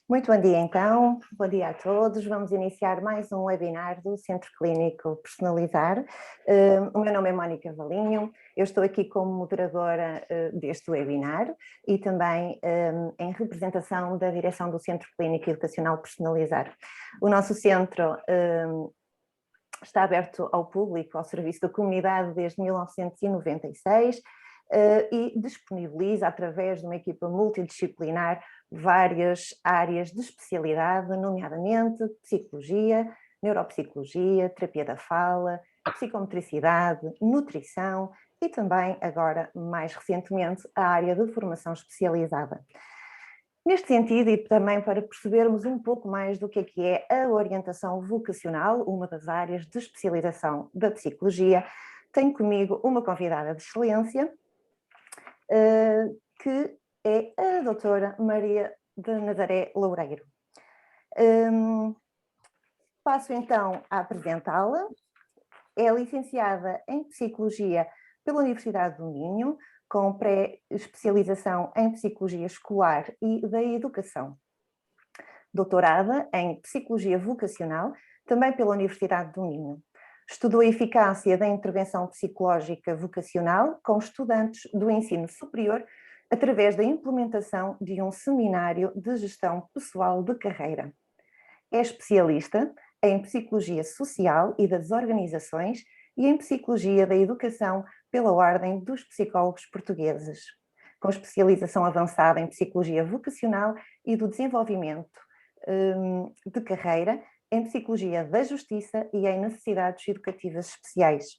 Muito bom dia então, bom dia a todos. Vamos iniciar mais um webinar do Centro Clínico Personalizar. O meu nome é Mónica Valinho, eu estou aqui como moderadora deste webinar e também em representação da direção do Centro Clínico Educacional Personalizar. O nosso centro está aberto ao público, ao serviço da comunidade desde 1996 e disponibiliza, através de uma equipa multidisciplinar, várias áreas de especialidade, nomeadamente psicologia, neuropsicologia, terapia da fala, psicomotricidade, nutrição e também, agora, mais recentemente, a área de formação especializada. Neste sentido, e também para percebermos um pouco mais do que é a orientação vocacional, uma das áreas de especialização da psicologia, tenho comigo uma convidada de excelência, que é a doutora Maria de Nazaré Loureiro. Passo então a apresentá-la. É licenciada em Psicologia pela Universidade do Minho, com pré-especialização em Psicologia Escolar e da Educação. Doutorada em Psicologia Vocacional, também pela Universidade do Minho. Estudou a eficácia da intervenção psicológica vocacional com estudantes do ensino superior através da implementação de um seminário de gestão pessoal de carreira. É especialista em Psicologia Social e das Organizações e em Psicologia da Educação pela Ordem dos Psicólogos Portugueses, com especialização avançada em Psicologia Vocacional e do Desenvolvimento de Carreira, em Psicologia da Justiça e em Necessidades Educativas Especiais.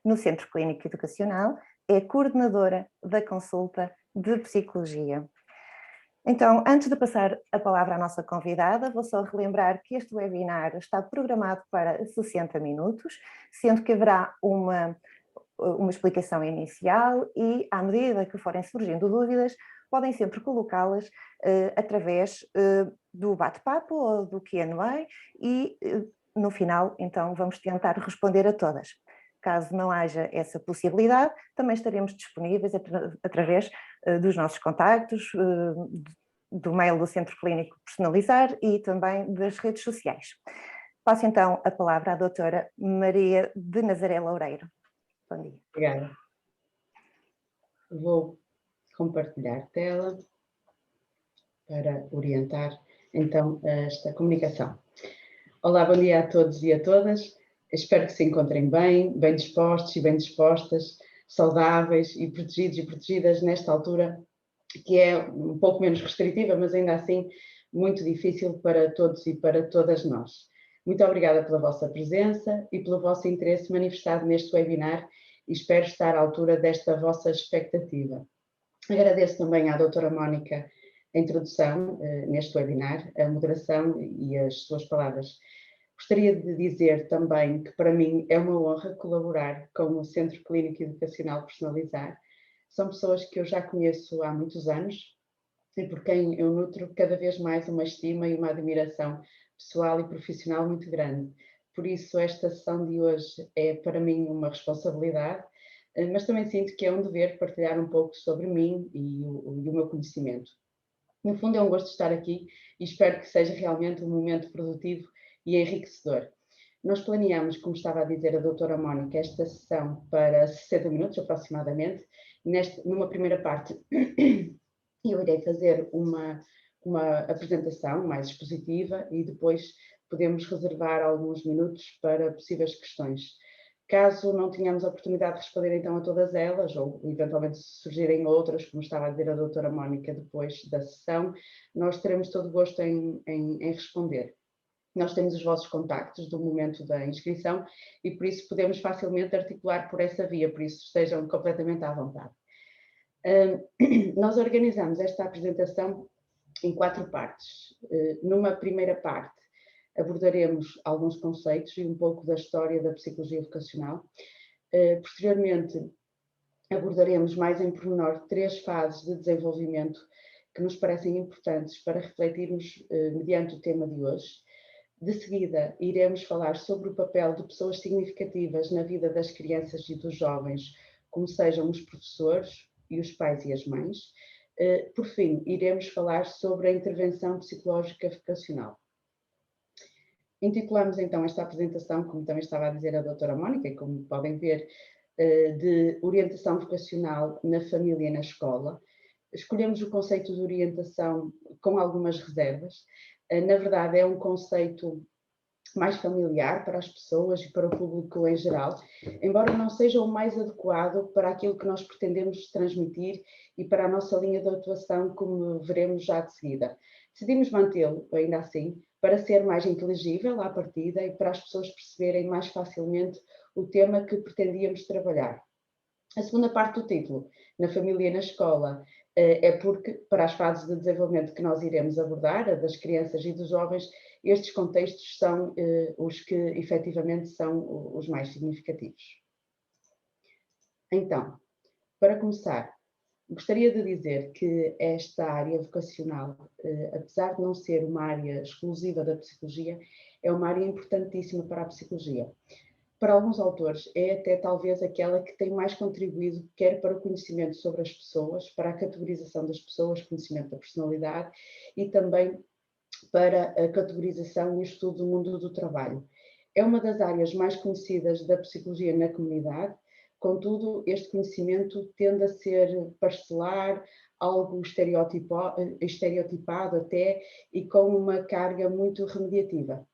No Centro Clínico Educacional é coordenadora da consulta de Psicologia. Então, antes de passar a palavra à nossa convidada, vou só relembrar que este webinar está programado para 60 minutos, sendo que haverá uma explicação inicial e, à medida que forem surgindo dúvidas, podem sempre colocá-las através do bate-papo ou do Q&A e, no final, então, vamos tentar responder a todas. Caso não haja essa possibilidade, também estaremos disponíveis através dos nossos contactos, do mail do Centro Clínico Personalizar e também das redes sociais. Passo então a palavra à doutora Maria de Nazaré Loureiro. Bom dia. Obrigada. Vou compartilhar tela para orientar então esta comunicação. Olá, bom dia a todos e a todas. Espero que se encontrem bem dispostos e bem dispostas, saudáveis e protegidos e protegidas nesta altura que é um pouco menos restritiva, mas ainda assim muito difícil para todos e para todas nós. Muito obrigada pela vossa presença e pelo vosso interesse manifestado neste webinar e espero estar à altura desta vossa expectativa. Agradeço também à doutora Mónica a introdução neste webinar, a moderação e as suas palavras. Gostaria de dizer também que para mim é uma honra colaborar com o Centro Clínico Educacional Personalizar. São pessoas que eu já conheço há muitos anos e por quem eu nutro cada vez mais uma estima e uma admiração pessoal e profissional muito grande. Por isso, esta sessão de hoje é para mim uma responsabilidade, mas também sinto que é um dever partilhar um pouco sobre mim e o meu conhecimento. No fundo, é um gosto estar aqui e espero que seja realmente um momento produtivo e enriquecedor. Nós planeamos, como estava a dizer a doutora Mónica, esta sessão para 60 minutos aproximadamente. Numa primeira parte, eu irei fazer uma apresentação mais expositiva e depois podemos reservar alguns minutos para possíveis questões. Caso não tenhamos a oportunidade de responder então a todas elas, ou eventualmente surgirem outras, como estava a dizer a doutora Mónica depois da sessão, nós teremos todo o gosto em responder. Nós temos os vossos contactos do momento da inscrição e por isso podemos facilmente articular por essa via, por isso estejam completamente à vontade. Nós organizamos esta apresentação em 4 partes. Numa primeira parte abordaremos alguns conceitos e um pouco da história da psicologia vocacional. Posteriormente abordaremos mais em pormenor 3 fases de desenvolvimento que nos parecem importantes para refletirmos mediante o tema de hoje. De seguida, iremos falar sobre o papel de pessoas significativas na vida das crianças e dos jovens, como sejam os professores e os pais e as mães. Por fim, iremos falar sobre a intervenção psicológica vocacional. Intitulamos então esta apresentação, como também estava a dizer a doutora Mónica, e como podem ver, de orientação vocacional na família e na escola. Escolhemos o conceito de orientação com algumas reservas. Na verdade, é um conceito mais familiar para as pessoas e para o público em geral, embora não seja o mais adequado para aquilo que nós pretendemos transmitir e para a nossa linha de atuação, como veremos já de seguida. Decidimos mantê-lo, ainda assim, para ser mais inteligível à partida e para as pessoas perceberem mais facilmente o tema que pretendíamos trabalhar. A segunda parte do título, na família e na escola, é porque, para as fases de desenvolvimento que nós iremos abordar, a das crianças e dos jovens, estes contextos são os que efetivamente são os mais significativos. Então, para começar, gostaria de dizer que esta área vocacional, apesar de não ser uma área exclusiva da psicologia, é uma área importantíssima para a psicologia. Para alguns autores, é até talvez aquela que tem mais contribuído, quer para o conhecimento sobre as pessoas, para a categorização das pessoas, conhecimento da personalidade, e também para a categorização e estudo do mundo do trabalho. É uma das áreas mais conhecidas da psicologia na comunidade, contudo, este conhecimento tende a ser parcelar, algo estereotipado até, e com uma carga muito remediativa.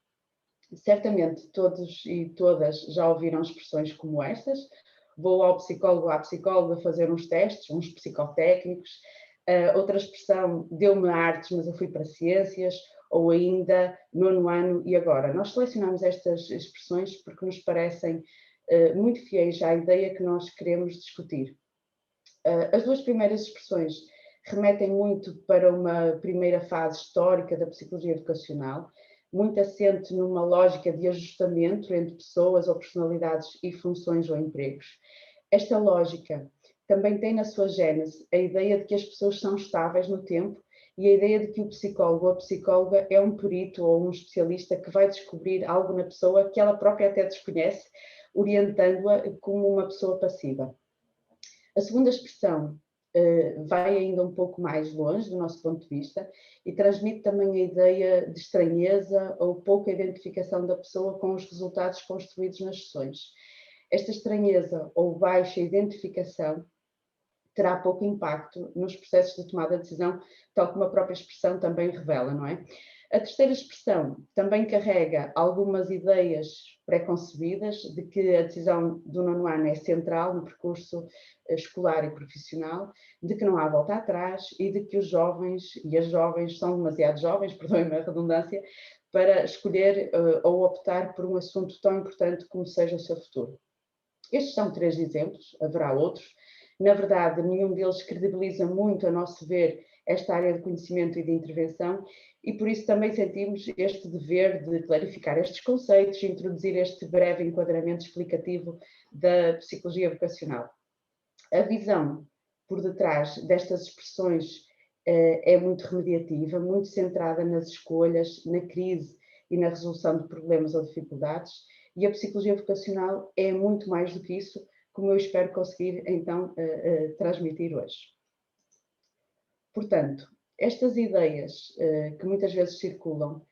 Certamente todos e todas já ouviram expressões como estas: vou ao psicólogo ou à psicóloga fazer uns testes, uns psicotécnicos. Outra expressão, deu-me artes, mas eu fui para ciências, ou ainda nono ano e agora. Nós selecionamos estas expressões porque nos parecem muito fiéis à ideia que nós queremos discutir. As duas primeiras expressões remetem muito para uma primeira fase histórica da psicologia educacional, muito assente numa lógica de ajustamento entre pessoas ou personalidades e funções ou empregos. Esta lógica também tem na sua gênese a ideia de que as pessoas são estáveis no tempo e a ideia de que o psicólogo ou a psicóloga é um perito ou um especialista que vai descobrir algo na pessoa que ela própria até desconhece, orientando-a como uma pessoa passiva. A segunda expressão vai ainda um pouco mais longe do nosso ponto de vista e transmite também a ideia de estranheza ou pouca identificação da pessoa com os resultados construídos nas sessões. Esta estranheza ou baixa identificação terá pouco impacto nos processos de tomada de decisão, tal como a própria expressão também revela, não é? A terceira expressão também carrega algumas ideias pré-concebidas de que a decisão do nono ano é central no percurso escolar e profissional, de que não há volta atrás e de que os jovens e as jovens são demasiado jovens, perdoem-me a redundância, para escolher ou optar por um assunto tão importante como seja o seu futuro. Estes são 3 exemplos, haverá outros. Na verdade, nenhum deles credibiliza muito, a nosso ver, esta área de conhecimento e de intervenção, e por isso também sentimos este dever de clarificar estes conceitos e introduzir este breve enquadramento explicativo da psicologia vocacional. A visão por detrás destas expressões é muito remediativa, muito centrada nas escolhas, na crise e na resolução de problemas ou dificuldades, e a psicologia vocacional é muito mais do que isso, como eu espero conseguir então transmitir hoje. Portanto, estas ideias que muitas vezes circulam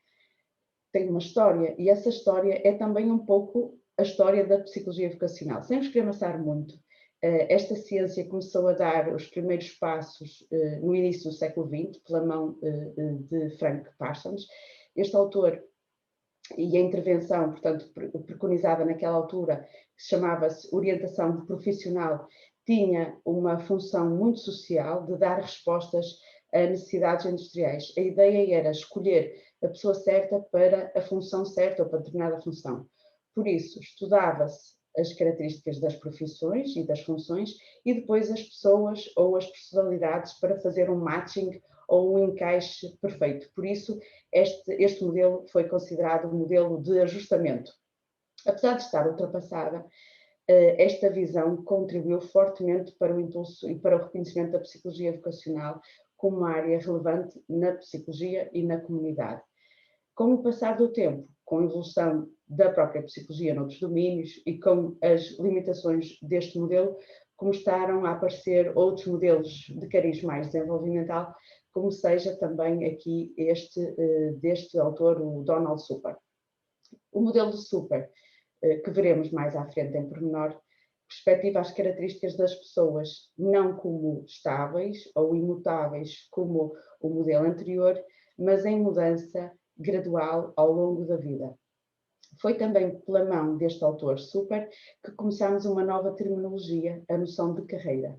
têm uma história, e essa história é também um pouco a história da psicologia vocacional. Sem nos querer amassar muito, esta ciência começou a dar os primeiros passos no início do século XX, pela mão de Frank Parsons. Este autor, e a intervenção, portanto, preconizada naquela altura, que chamava-se orientação profissional, tinha uma função muito social de dar respostas a necessidades industriais. A ideia era escolher a pessoa certa para a função certa ou para determinada função. Por isso, estudava-se as características das profissões e das funções e depois as pessoas ou as personalidades para fazer um matching ou um encaixe perfeito. Por isso, este modelo foi considerado um modelo de ajustamento. Apesar de estar ultrapassada, esta visão contribuiu fortemente para o impulso e para o reconhecimento da psicologia vocacional como uma área relevante na psicologia e na comunidade. Com o passar do tempo, com a evolução da própria psicologia noutros domínios e com as limitações deste modelo, começaram a aparecer outros modelos de cariz mais desenvolvimental, como seja também aqui deste autor, o Donald Super. O modelo de Super, que veremos mais à frente em pormenor, perspectiva as características das pessoas não como estáveis ou imutáveis como o modelo anterior, mas em mudança gradual ao longo da vida. Foi também pela mão deste autor Super que começámos uma nova terminologia, a noção de carreira.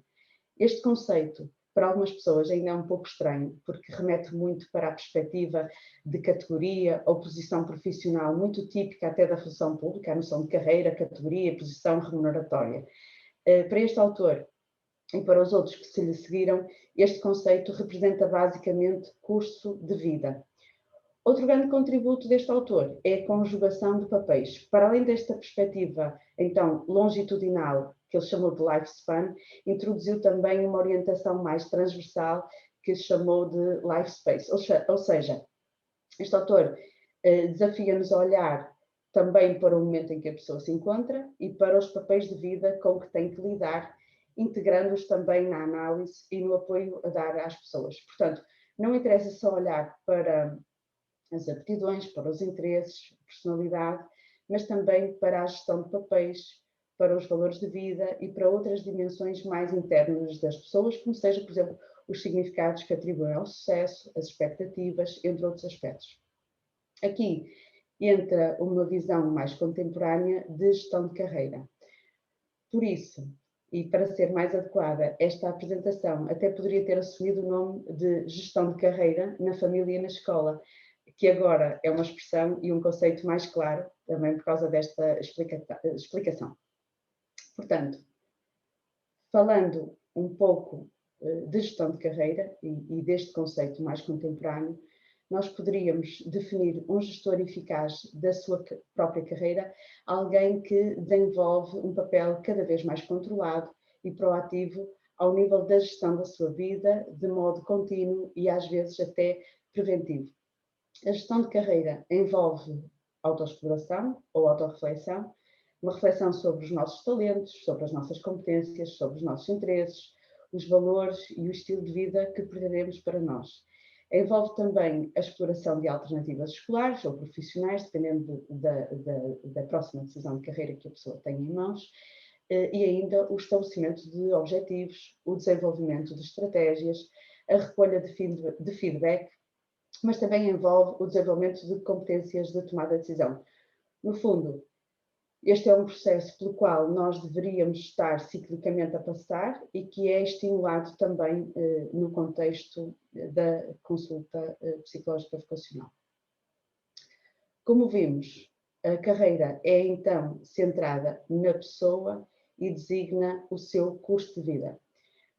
Este conceito, para algumas pessoas, ainda é um pouco estranho, porque remete muito para a perspectiva de categoria ou posição profissional, muito típica até da função pública, a noção de carreira, categoria, posição remuneratória. Para este autor e para os outros que se lhe seguiram, este conceito representa basicamente curso de vida. Outro grande contributo deste autor é a conjugação de papéis. Para além desta perspectiva, então, longitudinal, que ele chamou de lifespan, introduziu também uma orientação mais transversal, que chamou de life space. Ou seja, este autor desafia-nos a olhar também para o momento em que a pessoa se encontra e para os papéis de vida com que tem que lidar, integrando-os também na análise e no apoio a dar às pessoas. Portanto, não interessa só olhar para as aptidões, para os interesses, personalidade, mas também para a gestão de papéis, para os valores de vida e para outras dimensões mais internas das pessoas, como seja, por exemplo, os significados que atribuem ao sucesso, as expectativas, entre outros aspectos. Aqui entra uma visão mais contemporânea de gestão de carreira. Por isso, e para ser mais adequada, esta apresentação até poderia ter assumido o nome de gestão de carreira na família e na escola, que agora é uma expressão e um conceito mais claro, também por causa desta explicação. Portanto, falando um pouco de gestão de carreira e deste conceito mais contemporâneo, nós poderíamos definir um gestor eficaz da sua própria carreira, alguém que desenvolve um papel cada vez mais controlado e proativo ao nível da gestão da sua vida, de modo contínuo e às vezes até preventivo. A gestão de carreira envolve autoexploração ou autorreflexão, uma reflexão sobre os nossos talentos, sobre as nossas competências, sobre os nossos interesses, os valores e o estilo de vida que pretendemos para nós. Envolve também a exploração de alternativas escolares ou profissionais, dependendo da próxima decisão de carreira que a pessoa tem em mãos, e ainda o estabelecimento de objetivos, o desenvolvimento de estratégias, a recolha de feedback, mas também envolve o desenvolvimento de competências de tomada de decisão. No fundo, este é um processo pelo qual nós deveríamos estar ciclicamente a passar e que é estimulado também no contexto da consulta psicológica vocacional. Como vimos, a carreira é então centrada na pessoa e designa o seu custo de vida.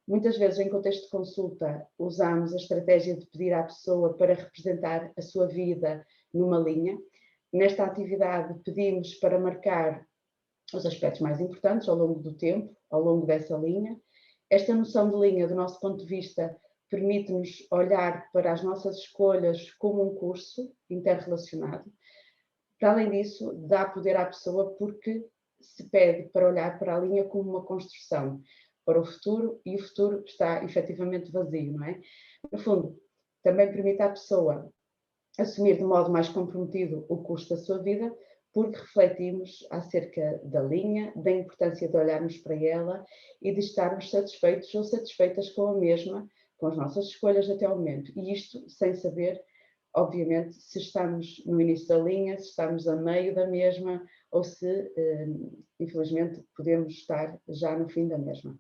Muitas vezes, em contexto de consulta, usamos a estratégia de pedir à pessoa para representar a sua vida numa linha. Nesta atividade, pedimos para marcar os aspectos mais importantes ao longo do tempo, ao longo dessa linha. Esta noção de linha, do nosso ponto de vista, permite-nos olhar para as nossas escolhas como um curso interrelacionado. Para além disso, dá poder à pessoa porque se pede para olhar para a linha como uma construção para o futuro, e o futuro está efetivamente vazio, não é? No fundo, também permite à pessoa assumir de modo mais comprometido o custo da sua vida, porque refletimos acerca da linha, da importância de olharmos para ela e de estarmos satisfeitos ou satisfeitas com a mesma, com as nossas escolhas até ao momento. E isto sem saber, obviamente, se estamos no início da linha, se estamos a meio da mesma ou se, infelizmente, podemos estar já no fim da mesma.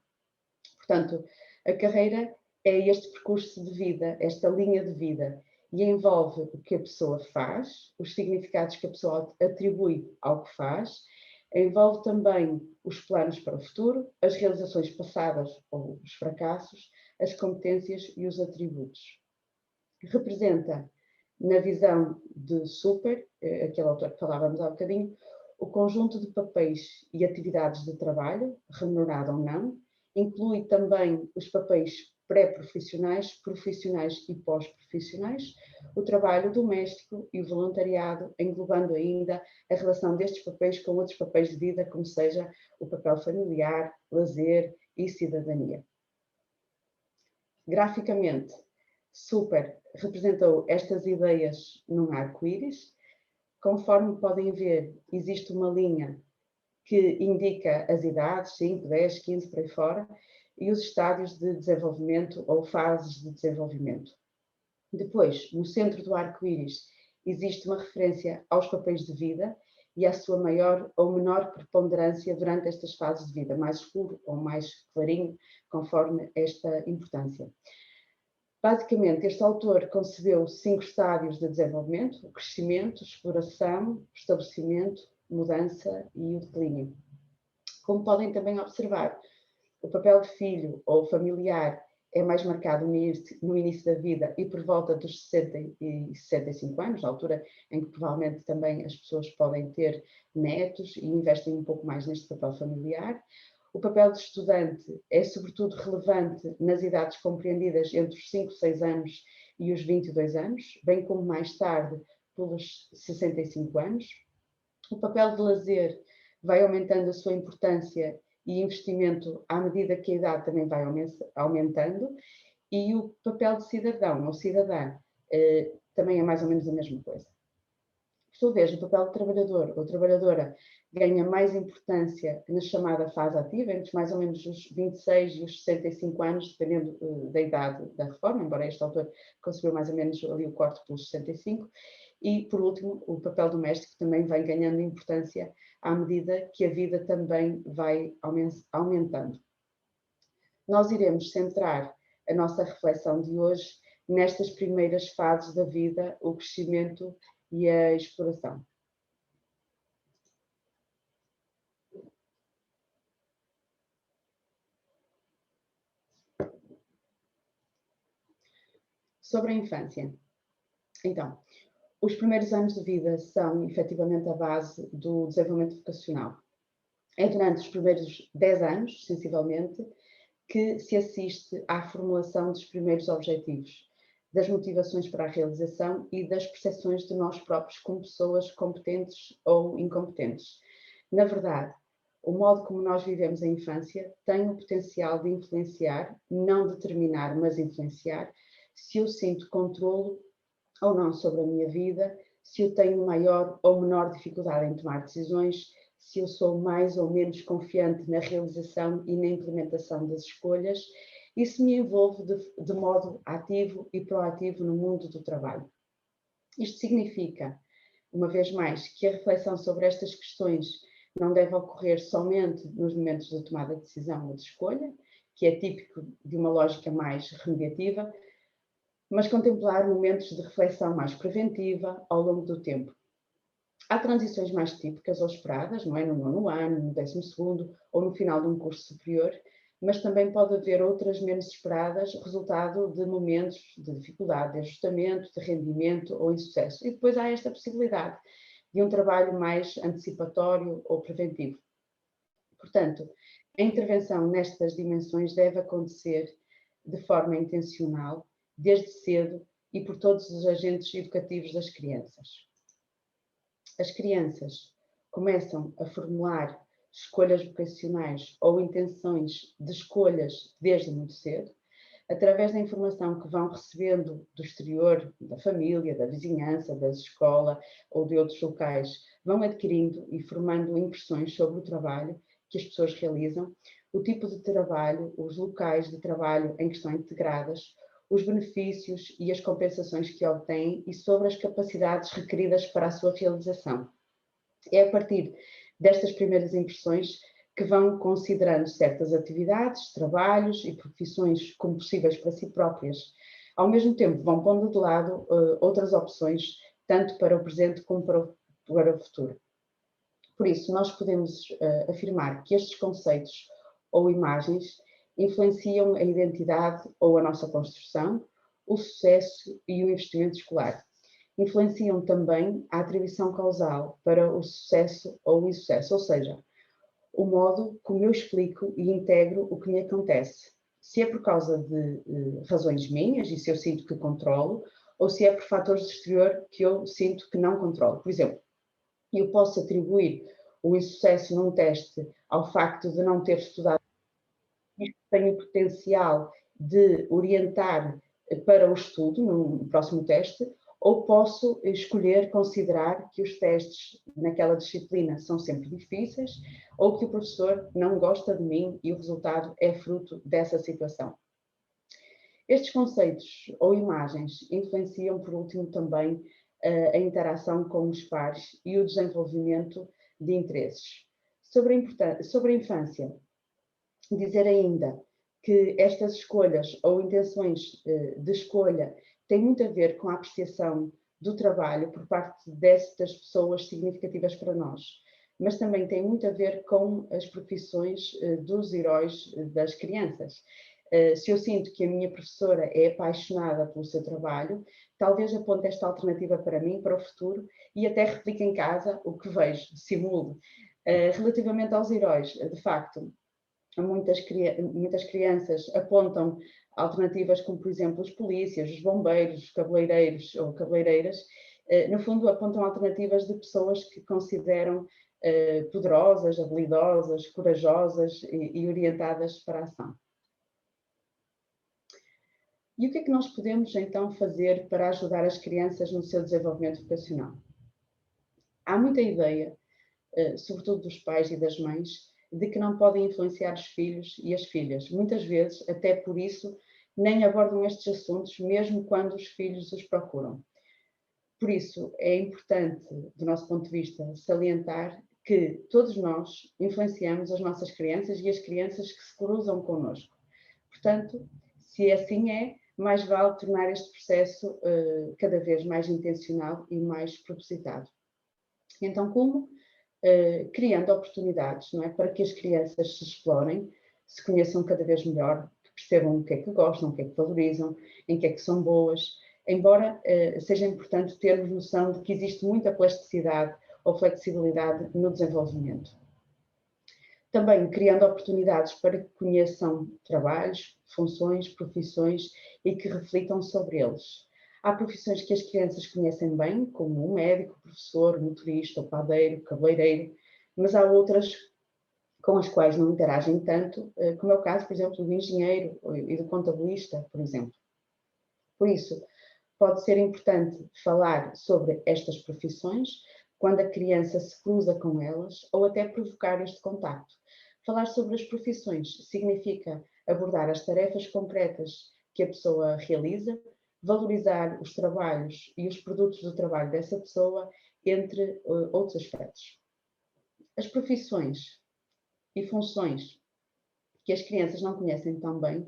Portanto, a carreira é este percurso de vida, esta linha de vida, e envolve o que a pessoa faz, os significados que a pessoa atribui ao que faz, envolve também os planos para o futuro, as realizações passadas ou os fracassos, as competências e os atributos. Representa, na visão de Super, aquele autor que falávamos há bocadinho, o conjunto de papéis e atividades de trabalho, remunerado ou não, inclui também os papéis pré-profissionais, profissionais e pós-profissionais, o trabalho doméstico e o voluntariado, englobando ainda a relação destes papéis com outros papéis de vida, como seja o papel familiar, lazer, e cidadania. Graficamente, Super representou estas ideias num arco-íris. Conforme podem ver, existe uma linha que indica as idades, 5, 10, 15, por aí fora, e os estádios de desenvolvimento ou fases de desenvolvimento. Depois, no centro do arco-íris, existe uma referência aos papéis de vida e à sua maior ou menor preponderância durante estas fases de vida, mais escuro ou mais clarinho, conforme esta importância. Basicamente, este autor concebeu 5 estádios de desenvolvimento: o crescimento, exploração, estabelecimento, mudança e o declínio. Como podem também observar, o papel de filho ou familiar é mais marcado no início da vida e por volta dos 60 e 65 anos, a altura em que provavelmente também as pessoas podem ter netos e investem um pouco mais neste papel familiar. O papel de estudante é sobretudo relevante nas idades compreendidas entre os 5, 6 anos e os 22 anos, bem como mais tarde pelos 65 anos. O papel de lazer vai aumentando a sua importância e investimento à medida que a idade também vai aumentando, e o papel de cidadão ou cidadã também é mais ou menos a mesma coisa. Por sua vez, o papel de trabalhador ou trabalhadora ganha mais importância na chamada fase ativa, entre mais ou menos os 26 e os 65 anos, dependendo da idade da reforma, embora este autor concebeu mais ou menos ali o corte pelos 65. E, por último, o papel doméstico também vai ganhando importância à medida que a vida também vai aumentando. Nós iremos centrar a nossa reflexão de hoje nestas primeiras fases da vida, o crescimento e a exploração. Sobre a infância. Então, os primeiros anos de vida são efetivamente a base do desenvolvimento vocacional. É durante os primeiros 10 anos, sensivelmente, que se assiste à formulação dos primeiros objetivos, das motivações para a realização e das percepções de nós próprios como pessoas competentes ou incompetentes. Na verdade, o modo como nós vivemos a infância tem o potencial de influenciar, não determinar, mas influenciar, se eu sinto controlo ou não sobre a minha vida, se eu tenho maior ou menor dificuldade em tomar decisões, se eu sou mais ou menos confiante na realização e na implementação das escolhas, e se me envolvo de modo ativo e proativo no mundo do trabalho. Isto significa, uma vez mais, que a reflexão sobre estas questões não deve ocorrer somente nos momentos de tomada de decisão ou de escolha, que é típico de uma lógica mais remediativa, mas contemplar momentos de reflexão mais preventiva ao longo do tempo. Há transições mais típicas ou esperadas, não é? No 9º ano, no 12º ou no final de um curso superior, mas também pode haver outras menos esperadas, resultado de momentos de dificuldade, de ajustamento, de rendimento ou insucesso. E depois há esta possibilidade de um trabalho mais antecipatório ou preventivo. Portanto, a intervenção nestas dimensões deve acontecer de forma intencional, desde cedo e por todos os agentes educativos das crianças. As crianças começam a formular escolhas vocacionais ou intenções de escolhas desde muito cedo, através da informação que vão recebendo do exterior, da família, da vizinhança, da escola ou de outros locais, vão adquirindo e formando impressões sobre o trabalho que as pessoas realizam, o tipo de trabalho, os locais de trabalho em que estão integradas, os benefícios e as compensações que obtêm e sobre as capacidades requeridas para a sua realização. É a partir destas primeiras impressões que vão considerando certas atividades, trabalhos e profissões como possíveis para si próprias. Ao mesmo tempo, vão pondo de lado outras opções, tanto para o presente como para o futuro. Por isso, nós podemos afirmar que estes conceitos ou imagens influenciam a identidade ou a nossa construção, o sucesso e o investimento escolar. Influenciam também a atribuição causal para o sucesso ou o insucesso, ou seja, o modo como eu explico e integro o que me acontece. Se é por causa de razões minhas e se eu sinto que controlo, ou se é por fatores do exterior que eu sinto que não controlo. Por exemplo, eu posso atribuir o insucesso num teste ao facto de não ter estudado isto tem o potencial de orientar para o estudo no próximo teste, ou posso escolher considerar que os testes naquela disciplina são sempre difíceis, ou que o professor não gosta de mim e o resultado é fruto dessa situação. Estes conceitos ou imagens influenciam, por último, também a interação com os pares e o desenvolvimento de interesses. Sobre a infância, dizer ainda que estas escolhas ou intenções de escolha têm muito a ver com a apreciação do trabalho por parte destas pessoas significativas para nós, mas também tem muito a ver com as profissões dos heróis das crianças. Se eu sinto que a minha professora é apaixonada pelo seu trabalho, talvez aponte esta alternativa para mim, para o futuro, e até replique em casa o que vejo, simule. Relativamente aos heróis, de facto, muitas crianças apontam alternativas como, por exemplo, os polícias, os bombeiros, os cabeleireiros ou cabeleireiras, no fundo apontam alternativas de pessoas que consideram poderosas, habilidosas, corajosas e orientadas para a ação. E o que é que nós podemos então fazer para ajudar as crianças no seu desenvolvimento vocacional? Há muita ideia, sobretudo dos pais e das mães, de que não podem influenciar os filhos e as filhas. Muitas vezes, até por isso, nem abordam estes assuntos, mesmo quando os filhos os procuram. Por isso, é importante, do nosso ponto de vista, salientar que todos nós influenciamos as nossas crianças e as crianças que se cruzam connosco. Portanto, se assim é, mais vale tornar este processo cada vez mais intencional e mais propositado. Então, como? Criando oportunidades, não é? Para que as crianças se explorem, se conheçam cada vez melhor, que percebam o que é que gostam, o que é que valorizam, em que é que são boas, embora seja importante termos noção de que existe muita plasticidade ou flexibilidade no desenvolvimento. Também criando oportunidades para que conheçam trabalhos, funções, profissões e que reflitam sobre eles. Há profissões que as crianças conhecem bem, como um médico, professor, motorista, padeiro, cabeleireiro, mas há outras com as quais não interagem tanto, como é o caso, por exemplo, do engenheiro e do contabilista, por exemplo. Por isso, pode ser importante falar sobre estas profissões quando a criança se cruza com elas ou até provocar este contacto. Falar sobre as profissões significa abordar as tarefas concretas que a pessoa realiza, valorizar os trabalhos e os produtos do trabalho dessa pessoa, entre outros aspectos. As profissões e funções que as crianças não conhecem tão bem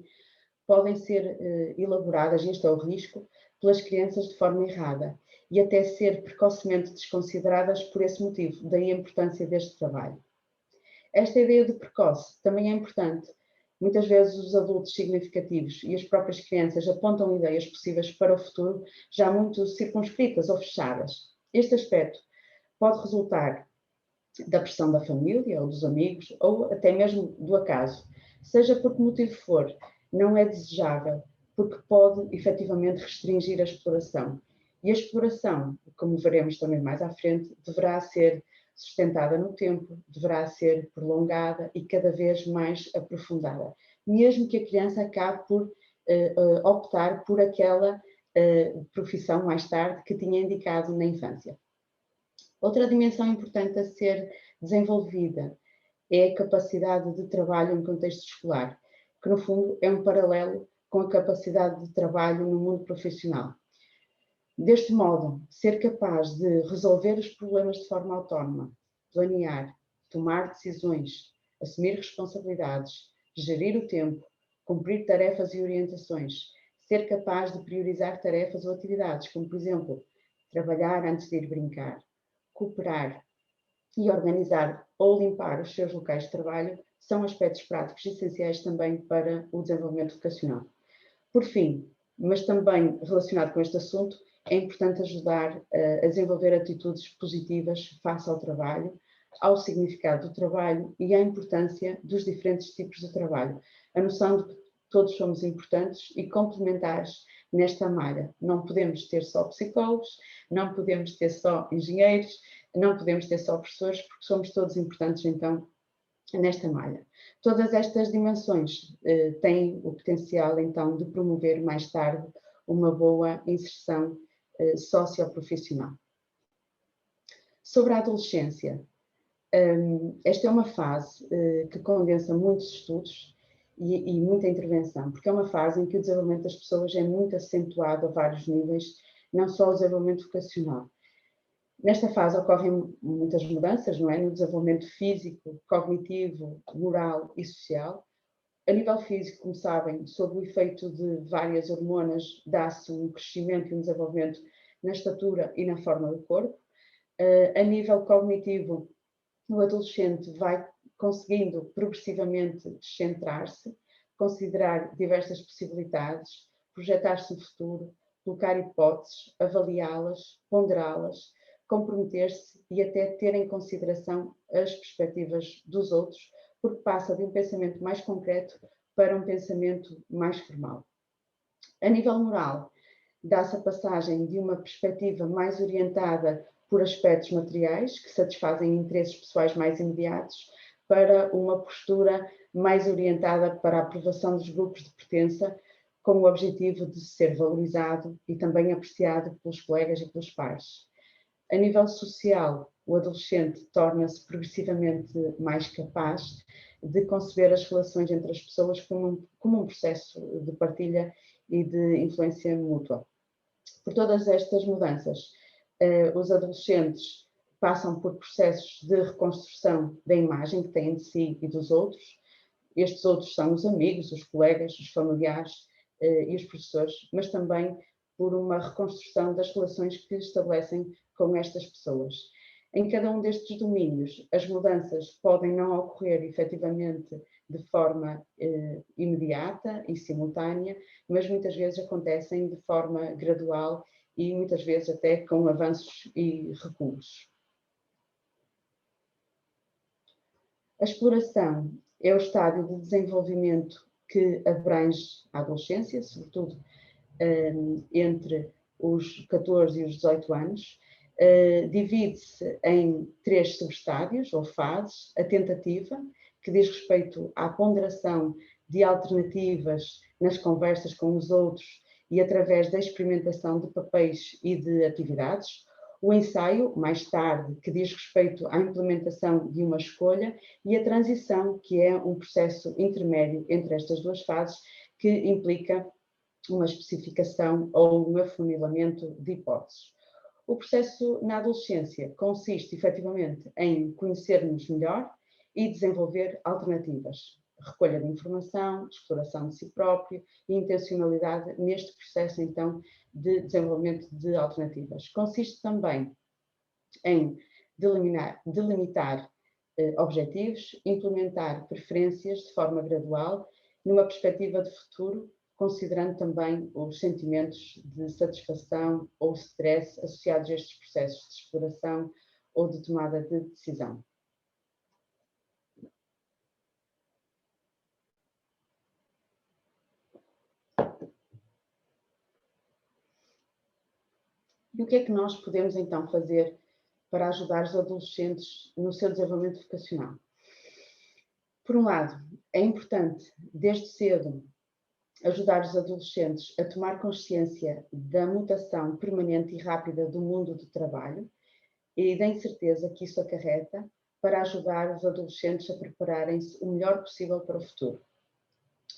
podem ser elaboradas, e este é o risco, pelas crianças de forma errada e até ser precocemente desconsideradas por esse motivo, daí a importância deste trabalho. Esta ideia de precoce também é importante. Muitas vezes os adultos significativos e as próprias crianças apontam ideias possíveis para o futuro já muito circunscritas ou fechadas. Este aspecto pode resultar da pressão da família ou dos amigos ou até mesmo do acaso. Seja por que motivo for, não é desejável, porque pode efetivamente restringir a exploração. E a exploração, como veremos também mais à frente, deverá ser sustentada no tempo, deverá ser prolongada e cada vez mais aprofundada, mesmo que a criança acabe por optar por aquela profissão mais tarde que tinha indicado na infância. Outra dimensão importante a ser desenvolvida é a capacidade de trabalho em contexto escolar, que no fundo é um paralelo com a capacidade de trabalho no mundo profissional. Deste modo, ser capaz de resolver os problemas de forma autónoma, planear, tomar decisões, assumir responsabilidades, gerir o tempo, cumprir tarefas e orientações, ser capaz de priorizar tarefas ou atividades, como por exemplo, trabalhar antes de ir brincar, cooperar e organizar ou limpar os seus locais de trabalho, são aspectos práticos essenciais também para o desenvolvimento vocacional. Por fim, mas também relacionado com este assunto, é importante ajudar a desenvolver atitudes positivas face ao trabalho, ao significado do trabalho e à importância dos diferentes tipos de trabalho. A noção de que todos somos importantes e complementares nesta malha. Não podemos ter só psicólogos, não podemos ter só engenheiros, não podemos ter só professores, porque somos todos importantes então nesta malha. Todas estas dimensões têm o potencial, então, de promover mais tarde uma boa inserção socioprofissional. Sobre a adolescência, esta é uma fase que condensa muitos estudos e muita intervenção, porque é uma fase em que o desenvolvimento das pessoas é muito acentuado a vários níveis, não só o desenvolvimento vocacional. Nesta fase ocorrem muitas mudanças, não é? No desenvolvimento físico, cognitivo, moral e social. A nível físico, como sabem, sob o efeito de várias hormonas, dá-se um crescimento e um desenvolvimento na estatura e na forma do corpo. A nível cognitivo, o adolescente vai conseguindo progressivamente descentrar-se, considerar diversas possibilidades, projetar-se no futuro, colocar hipóteses, avaliá-las, ponderá-las, comprometer-se e até ter em consideração as perspectivas dos outros, porque passa de um pensamento mais concreto para um pensamento mais formal. A nível moral, dá-se a passagem de uma perspectiva mais orientada por aspectos materiais, que satisfazem interesses pessoais mais imediatos, para uma postura mais orientada para a aprovação dos grupos de pertença, com o objetivo de ser valorizado e também apreciado pelos colegas e pelos pares. A nível social, o adolescente torna-se progressivamente mais capaz de conceber as relações entre as pessoas como um processo de partilha e de influência mútua. Por todas estas mudanças, os adolescentes passam por processos de reconstrução da imagem que têm de si e dos outros. Estes outros são os amigos, os colegas, os familiares e os professores, mas também por uma reconstrução das relações que estabelecem com estas pessoas. Em cada um destes domínios, as mudanças podem não ocorrer efetivamente de forma imediata e simultânea, mas muitas vezes acontecem de forma gradual e muitas vezes até com avanços e recuos. A exploração é o estádio de desenvolvimento que abrange a adolescência, sobretudo entre os 14 e os 18 anos. Divide-se em 3 subestádios ou fases: a tentativa, que diz respeito à ponderação de alternativas nas conversas com os outros e através da experimentação de papéis e de atividades; o ensaio, mais tarde, que diz respeito à implementação de uma escolha; e a transição, que é um processo intermédio entre estas 2 fases, que implica uma especificação ou um afunilamento de hipóteses. O processo na adolescência consiste, efetivamente, em conhecer-nos melhor e desenvolver alternativas. Recolha de informação, exploração de si próprio e intencionalidade neste processo, então, de desenvolvimento de alternativas. Consiste também em delimitar objetivos, implementar preferências de forma gradual, numa perspectiva de futuro, considerando também os sentimentos de satisfação ou stress associados a estes processos de exploração ou de tomada de decisão. E o que é que nós podemos então fazer para ajudar os adolescentes no seu desenvolvimento vocacional? Por um lado, é importante, desde cedo, ajudar os adolescentes a tomar consciência da mutação permanente e rápida do mundo do trabalho e da incerteza que isso acarreta, para ajudar os adolescentes a prepararem-se o melhor possível para o futuro.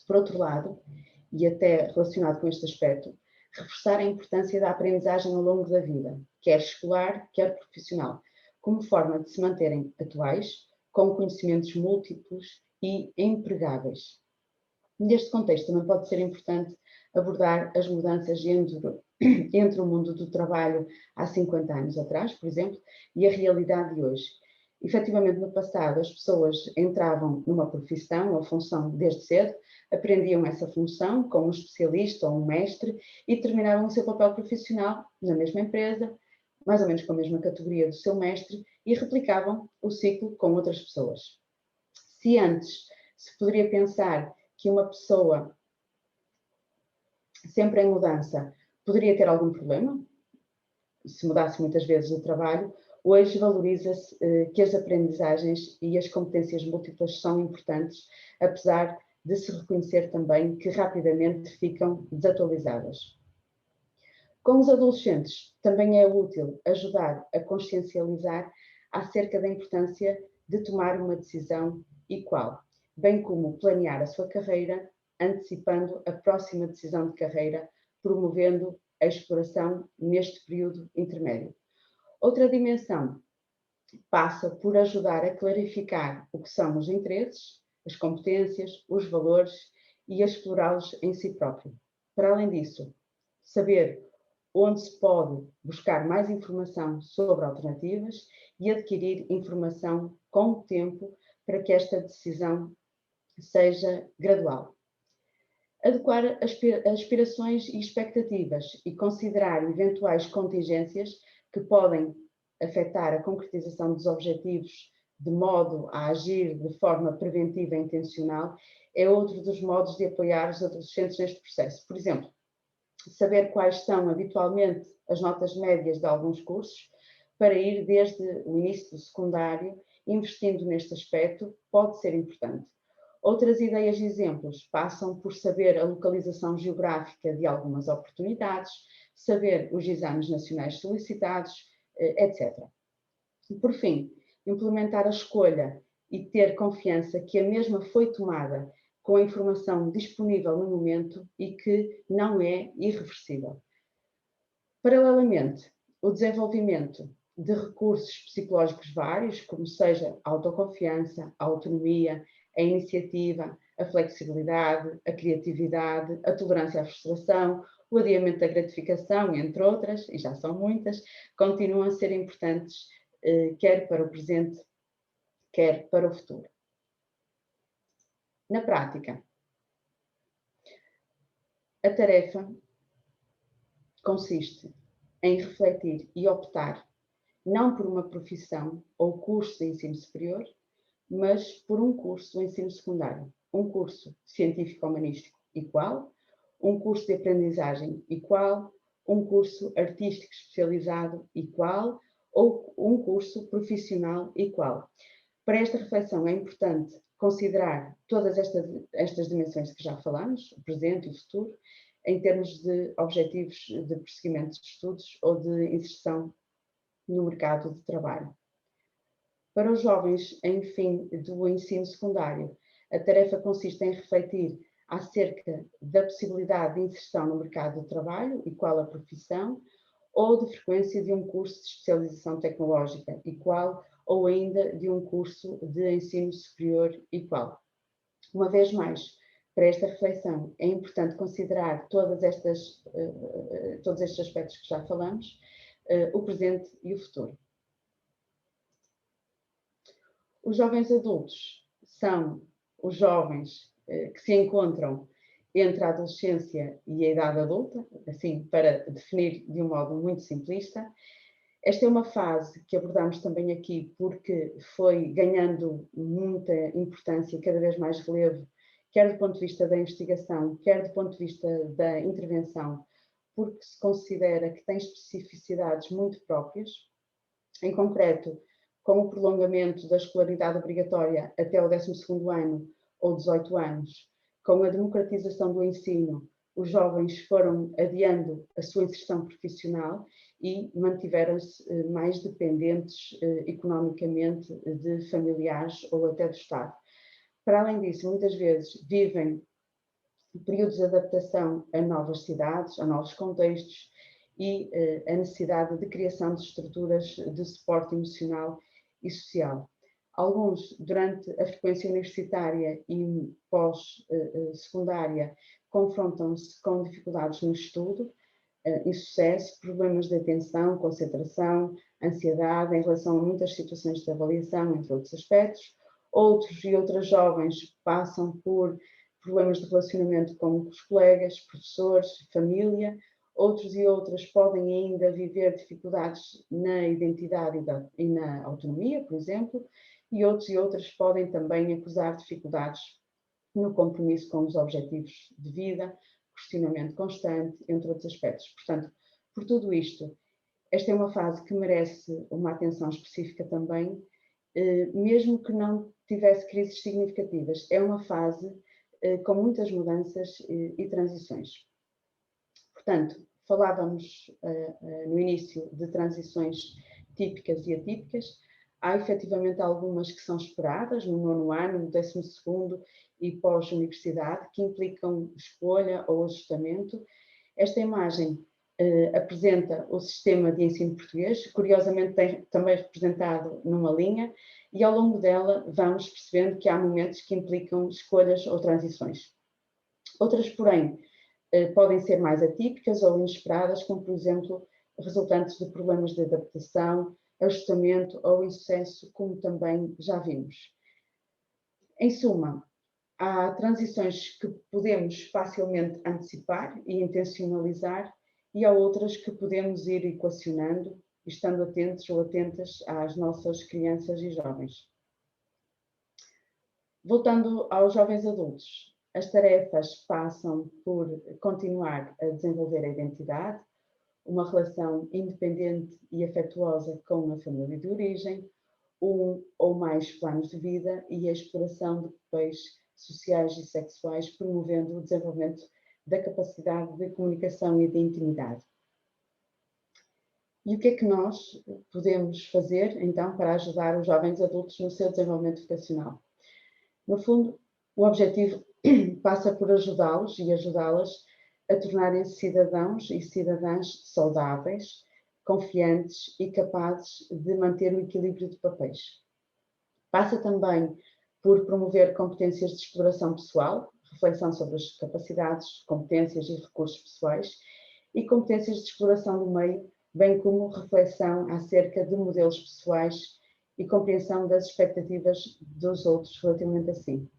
Por outro lado, e até relacionado com este aspecto, reforçar a importância da aprendizagem ao longo da vida, quer escolar, quer profissional, como forma de se manterem atuais, com conhecimentos múltiplos e empregáveis. Neste contexto, também pode ser importante abordar as mudanças entre o mundo do trabalho há 50 anos atrás, por exemplo, e a realidade de hoje. Efetivamente, no passado, as pessoas entravam numa profissão ou função desde cedo, aprendiam essa função como um especialista ou um mestre e terminavam o seu papel profissional na mesma empresa, mais ou menos com a mesma categoria do seu mestre, e replicavam o ciclo com outras pessoas. Se antes se poderia pensar que uma pessoa sempre em mudança poderia ter algum problema, se mudasse muitas vezes de trabalho, Hoje valoriza-se que as aprendizagens e as competências múltiplas são importantes, apesar de se reconhecer também que rapidamente ficam desatualizadas. Com os adolescentes, também é útil ajudar a consciencializar acerca da importância de tomar uma decisão e qual, bem como planear a sua carreira, antecipando a próxima decisão de carreira, promovendo a exploração neste período intermédio. Outra dimensão passa por ajudar a clarificar o que são os interesses, as competências, os valores e a explorá-los em si próprio. Para além disso, saber onde se pode buscar mais informação sobre alternativas e adquirir informação com o tempo para que esta decisão seja gradual. Adequar aspirações e expectativas e considerar eventuais contingências que podem afetar a concretização dos objetivos de modo a agir de forma preventiva e intencional é outro dos modos de apoiar os adolescentes neste processo. Por exemplo, saber quais são habitualmente as notas médias de alguns cursos para ir desde o início do secundário, investindo neste aspecto, pode ser importante. Outras ideias e exemplos passam por saber a localização geográfica de algumas oportunidades, saber os exames nacionais solicitados, etc. E, por fim, implementar a escolha e ter confiança que a mesma foi tomada com a informação disponível no momento e que não é irreversível. Paralelamente, o desenvolvimento de recursos psicológicos vários, como seja a autoconfiança, a autonomia, a iniciativa, a flexibilidade, a criatividade, a tolerância à frustração, o adiamento da gratificação, entre outras, e já são muitas, continuam a ser importantes, quer para o presente, quer para o futuro. Na prática, a tarefa consiste em refletir e optar não por uma profissão ou curso de ensino superior, mas por um curso de ensino secundário, um curso científico-humanístico igual, um curso de aprendizagem igual, um curso artístico especializado igual ou um curso profissional igual. Para esta reflexão é importante considerar todas estas dimensões que já falamos, o presente e o futuro, em termos de objetivos de prosseguimento de estudos ou de inserção no mercado de trabalho. Para os jovens em fim do ensino secundário, a tarefa consiste em refletir acerca da possibilidade de inserção no mercado de trabalho e qual a profissão, ou de frequência de um curso de especialização tecnológica e qual, ou ainda de um curso de ensino superior e qual. Uma vez mais, para esta reflexão é importante considerar todos estes aspectos que já falamos, o presente e o futuro. Os jovens adultos são os jovens que se encontram entre a adolescência e a idade adulta, assim, para definir de um modo muito simplista. Esta é uma fase que abordamos também aqui porque foi ganhando muita importância e cada vez mais relevo, quer do ponto de vista da investigação, quer do ponto de vista da intervenção, porque se considera que tem especificidades muito próprias. Em concreto, com o prolongamento da escolaridade obrigatória até o 12º ano ou 18 anos, com a democratização do ensino, os jovens foram adiando a sua inserção profissional e mantiveram-se mais dependentes economicamente de familiares ou até do Estado. Para além disso, muitas vezes vivem períodos de adaptação a novas cidades, a novos contextos e a necessidade de criação de estruturas de suporte emocional e social. Alguns, durante a frequência universitária e pós-secundária, confrontam-se com dificuldades no estudo, insucesso, problemas de atenção, concentração, ansiedade em relação a muitas situações de avaliação, entre outros aspectos. Outros e outras jovens passam por problemas de relacionamento com os colegas, professores, família. Outros e outras podem ainda viver dificuldades na identidade e na autonomia, por exemplo, e outros e outras podem também acusar dificuldades no compromisso com os objetivos de vida, questionamento constante, entre outros aspectos. Portanto, por tudo isto, Esta é uma fase que merece uma atenção específica também, mesmo que não tivesse crises significativas. É uma fase com muitas mudanças e transições. Portanto, falávamos no início de transições típicas e atípicas. Há efetivamente algumas que são esperadas no 9º ano, no 12º e pós-universidade, que implicam escolha ou ajustamento. Esta imagem apresenta o sistema de ensino português, curiosamente também representado numa linha, e ao longo dela vamos percebendo que há momentos que implicam escolhas ou transições. Outras, porém, podem ser mais atípicas ou inesperadas, como por exemplo, resultantes de problemas de adaptação, ajustamento ou insucesso, como também já vimos. Em suma, há transições que podemos facilmente antecipar e intencionalizar, e há outras que podemos ir equacionando, estando atentos ou atentas às nossas crianças e jovens. Voltando aos jovens adultos, as tarefas passam por continuar a desenvolver a identidade, uma relação independente e afetuosa com a família de origem, um ou mais planos de vida e a exploração de papéis sociais e sexuais, promovendo o desenvolvimento da capacidade de comunicação e de intimidade. E o que é que nós podemos fazer, então, para ajudar os jovens adultos no seu desenvolvimento vocacional? No fundo, o objetivo passa por ajudá-los e ajudá-las a tornarem-se cidadãos e cidadãs saudáveis, confiantes e capazes de manter o equilíbrio de papéis. Passa também por promover competências de exploração pessoal, reflexão sobre as capacidades, competências e recursos pessoais e competências de exploração do meio, bem como reflexão acerca de modelos pessoais e compreensão das expectativas dos outros relativamente a si.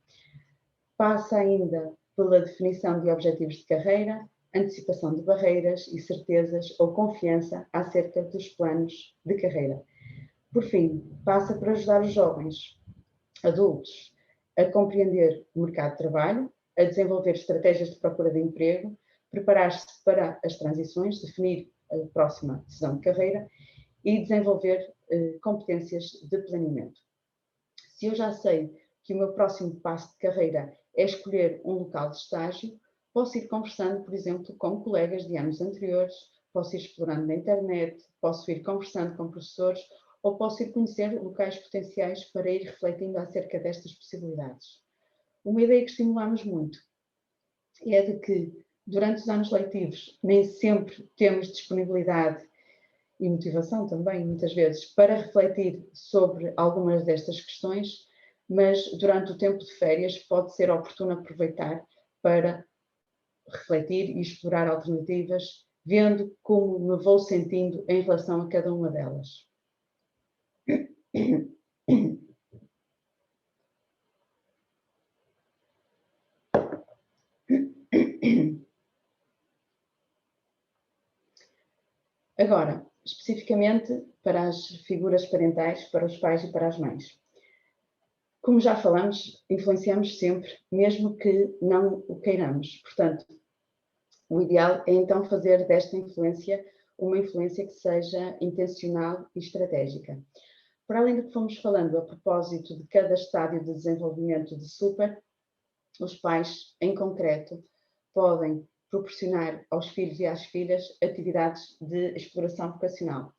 Passa ainda pela definição de objetivos de carreira, antecipação de barreiras e certezas ou confiança acerca dos planos de carreira. Por fim, passa por ajudar os jovens adultos a compreender o mercado de trabalho, a desenvolver estratégias de procura de emprego, preparar-se para as transições, definir a próxima decisão de carreira e desenvolver competências de planeamento. Se eu já sei que o meu próximo passo de carreira é escolher um local de estágio, posso ir conversando, por exemplo, com colegas de anos anteriores, posso ir explorando na internet, posso ir conversando com professores ou posso ir conhecer locais potenciais para ir refletindo acerca destas possibilidades. Uma ideia que estimulamos muito é de que, durante os anos letivos, nem sempre temos disponibilidade e motivação também, muitas vezes, para refletir sobre algumas destas questões, mas durante o tempo de férias pode ser oportuno aproveitar para refletir e explorar alternativas, vendo como me vou sentindo em relação a cada uma delas. Agora, especificamente para as figuras parentais, para os pais e para as mães. Como já falamos, influenciamos sempre, mesmo que não o queiramos. Portanto, o ideal é então fazer desta influência uma influência que seja intencional e estratégica. Para além do que fomos falando a propósito de cada estádio de desenvolvimento de super, os pais, em concreto, podem proporcionar aos filhos e às filhas atividades de exploração vocacional.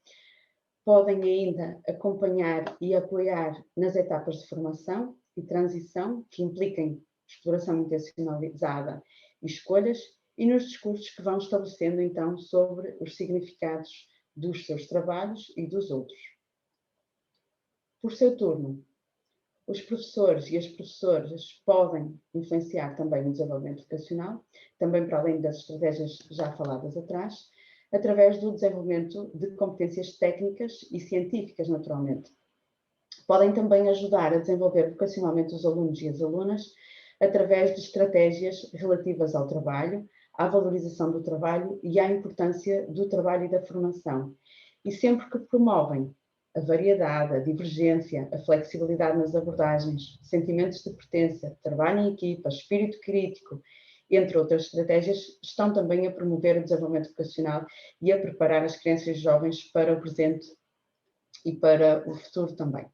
Podem ainda acompanhar e apoiar nas etapas de formação e transição que impliquem exploração intencionalizada e escolhas e nos discursos que vão estabelecendo então sobre os significados dos seus trabalhos e dos outros. Por seu turno, os professores e as professoras podem influenciar também no desenvolvimento vocacional, também para além das estratégias já faladas atrás, através do desenvolvimento de competências técnicas e científicas, naturalmente. Podem também ajudar a desenvolver vocacionalmente os alunos e as alunas através de estratégias relativas ao trabalho, à valorização do trabalho e à importância do trabalho e da formação. E sempre que promovem a variedade, a divergência, a flexibilidade nas abordagens, sentimentos de pertença, trabalho em equipa, espírito crítico entre outras estratégias, estão também a promover o desenvolvimento vocacional e a preparar as crianças e jovens para o presente e para o futuro também.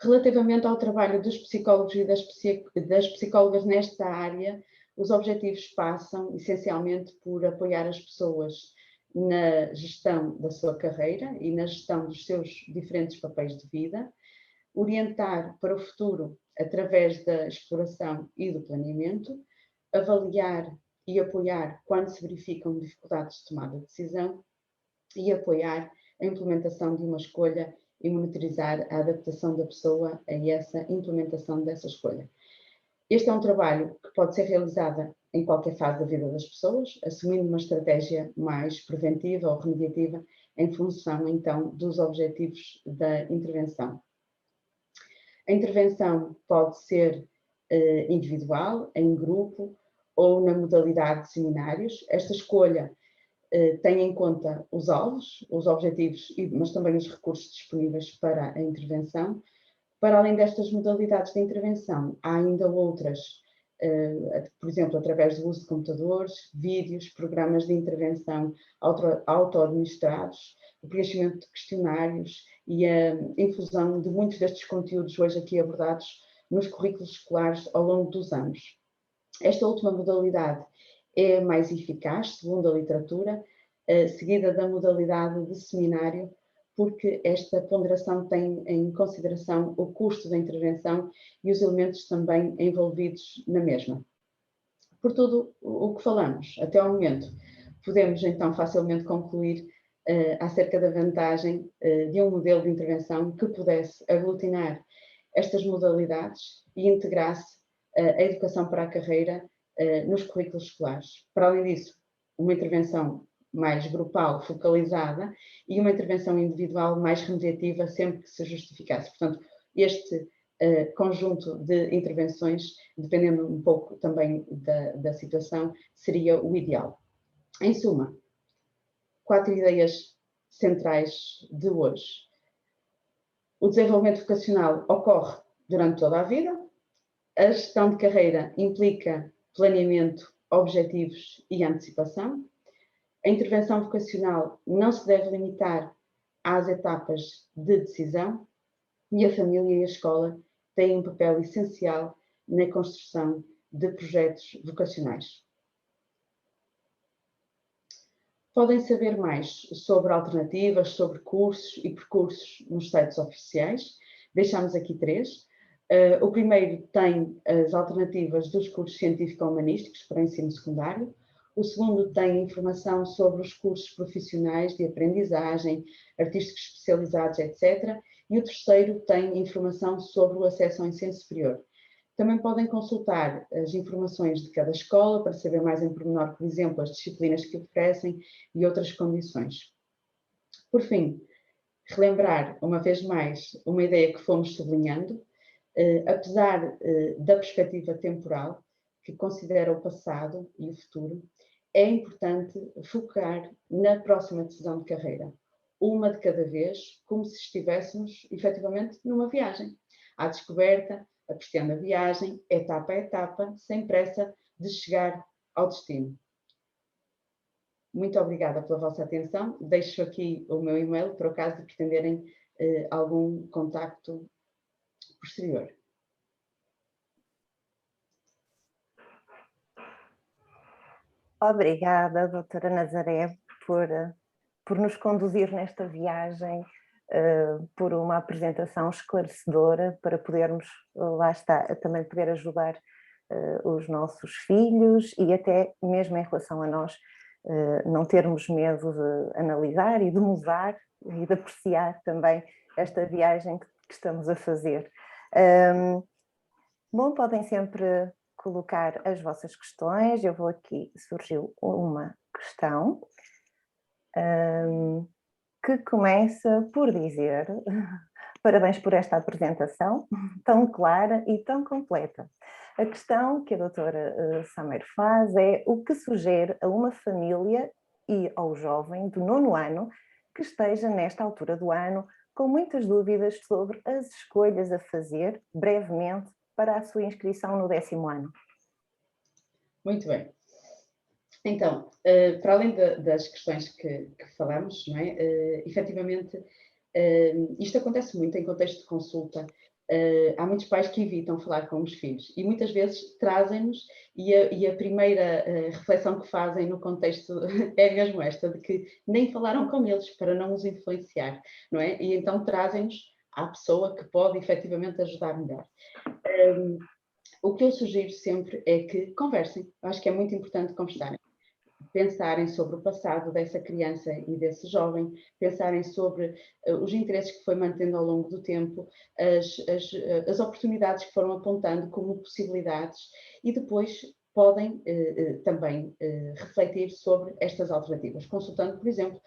Relativamente ao trabalho dos psicólogos e das psicólogas nesta área, os objetivos passam essencialmente por apoiar as pessoas na gestão da sua carreira e na gestão dos seus diferentes papéis de vida, orientar para o futuro através da exploração e do planeamento, avaliar e apoiar quando se verificam dificuldades de tomada de decisão e apoiar a implementação de uma escolha e monitorizar a adaptação da pessoa a essa implementação dessa escolha. Este é um trabalho que pode ser realizado em qualquer fase da vida das pessoas, assumindo uma estratégia mais preventiva ou remediativa em função, então, dos objetivos da intervenção. A intervenção pode ser individual, em grupo ou na modalidade de seminários. Esta escolha tem em conta os alvos, os objetivos, mas também os recursos disponíveis para a intervenção. Para além destas modalidades de intervenção, há ainda outras, por exemplo, através do uso de computadores, vídeos, programas de intervenção auto-administrados, o preenchimento de questionários e a infusão de muitos destes conteúdos hoje aqui abordados nos currículos escolares ao longo dos anos. Esta última modalidade é mais eficaz, segundo a literatura, seguida da modalidade de seminário, porque esta ponderação tem em consideração o custo da intervenção e os elementos também envolvidos na mesma. Por tudo o que falamos até ao momento, podemos então facilmente concluir acerca da vantagem de um modelo de intervenção que pudesse aglutinar estas modalidades e integrasse a educação para a carreira nos currículos escolares. Para além disso, uma intervenção mais grupal, focalizada, e uma intervenção individual mais remediativa sempre que se justificasse. Portanto, este conjunto de intervenções, dependendo um pouco também da situação, seria o ideal. Em suma, 4 ideias centrais de hoje. O desenvolvimento vocacional ocorre durante toda a vida, a gestão de carreira implica planeamento, objetivos e antecipação. A intervenção vocacional não se deve limitar às etapas de decisão e a família e a escola têm um papel essencial na construção de projetos vocacionais. Podem saber mais sobre alternativas, sobre cursos e percursos nos sites oficiais. Deixamos aqui 3. O primeiro tem as alternativas dos cursos científico-humanísticos para o ensino secundário. O segundo tem informação sobre os cursos profissionais de aprendizagem, artísticos especializados, etc. E o terceiro tem informação sobre o acesso ao ensino superior. Também podem consultar as informações de cada escola para saber mais em pormenor, por exemplo, as disciplinas que oferecem e outras condições. Por fim, relembrar uma vez mais uma ideia que fomos sublinhando, apesar da perspectiva temporal, que considera o passado e o futuro, é importante focar na próxima decisão de carreira, uma de cada vez, como se estivéssemos efetivamente numa viagem, à descoberta, apreciando a viagem, etapa a etapa, sem pressa de chegar ao destino. Muito obrigada pela vossa atenção. Deixo aqui o meu e-mail, para o caso de pretenderem algum contacto posterior. Obrigada, doutora Nazaré, por nos conduzir nesta viagem, por uma apresentação esclarecedora, para podermos, lá está, também poder ajudar os nossos filhos e até mesmo em relação a nós, não termos medo de analisar e de mudar e de apreciar também esta viagem que estamos a fazer. Bom, podem sempre colocar as vossas questões. Eu vou aqui, surgiu uma questão que começa por dizer: parabéns por esta apresentação tão clara e tão completa. A questão que a doutora Sameiro faz é: o que sugere a uma família e ao jovem do 9º ano que esteja nesta altura do ano com muitas dúvidas sobre as escolhas a fazer, brevemente, para a sua inscrição no 10º ano? Muito bem. Então, para além das questões que falamos, não é? Efetivamente, isto acontece muito em contexto de consulta. Há muitos pais que evitam falar com os filhos e muitas vezes trazem-nos e a primeira reflexão que fazem no contexto é mesmo esta, de que nem falaram com eles para não os influenciar, não é? E então trazem-nos à pessoa que pode efetivamente ajudar melhor. O que eu sugiro sempre é que conversem. Acho que é muito importante conversarem. Pensarem sobre o passado dessa criança e desse jovem, pensarem sobre os interesses que foi mantendo ao longo do tempo, as oportunidades que foram apontando como possibilidades e depois podem também refletir sobre estas alternativas, consultando, por exemplo,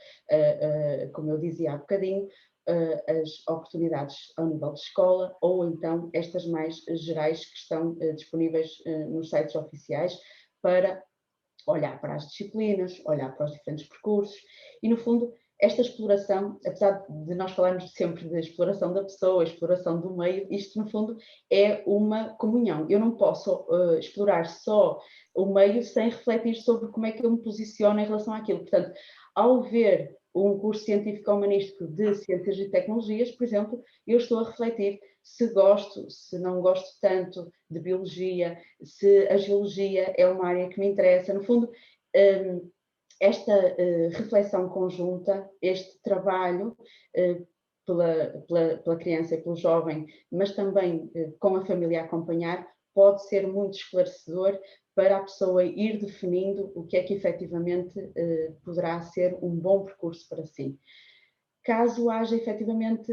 como eu dizia há bocadinho, as oportunidades ao nível de escola ou então estas mais gerais que estão disponíveis nos sites oficiais para olhar para as disciplinas, olhar para os diferentes percursos e, no fundo, esta exploração, apesar de nós falarmos sempre de exploração da pessoa, exploração do meio, isto, no fundo, é uma comunhão. Eu não posso explorar só o meio sem refletir sobre como é que eu me posiciono em relação àquilo. Portanto, ao ver um curso científico-humanístico de Ciências e Tecnologias, por exemplo, eu estou a refletir se gosto, se não gosto tanto de Biologia, se a Geologia é uma área que me interessa. No fundo, esta reflexão conjunta, este trabalho pela criança e pelo jovem, mas também com a família a acompanhar, pode ser muito esclarecedor para a pessoa ir definindo o que é que efetivamente poderá ser um bom percurso para si. Caso haja efetivamente